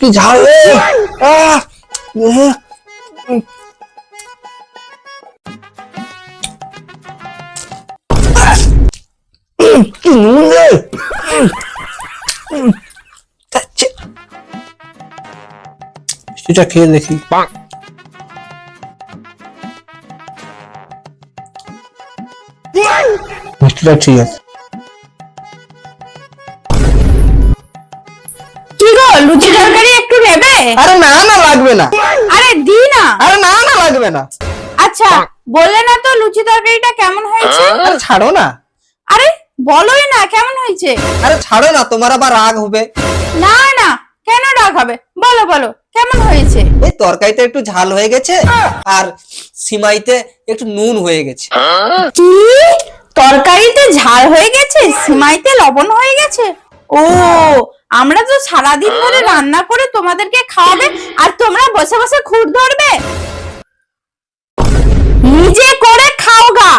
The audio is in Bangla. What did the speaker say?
কি ঝাল রে! আহ! কি নুন রে! সেটা খেয়ে দেখি। মিষ্টিটা ঠিক আছে। কি গো, লুচি তরকারি একটু নেবে? আরে না না, লাগবে না। আরে দি না। আরে না না, লাগবে না। আচ্ছা, বললে না তো লুচি তরকারিটা কেমন হয়েছে? আরে ছাড়ো না। আরে বলোই না কেমন হয়েছে। আরে ছাড়ো না, তোমার আবার রাগ হবে। না না, কেন রাগ হবে? বলো বলো কেমন হয়েছে। এই তরকারিতে একটু ঝাল হয়ে গেছে, আর সিমাইতে একটু নুন হয়ে গেছে। কি? তরকারিতে ঝাল হয়ে গেছে, সিমাইতে লবণ হয়ে গেছে? ও, আমরা তো সারাদিন ধরে রান্না করে তোমাদেরকে খাওয়াবে, আর তোমরা বসে বসে খুঁত ধরবে? নিজে করে খাও গা।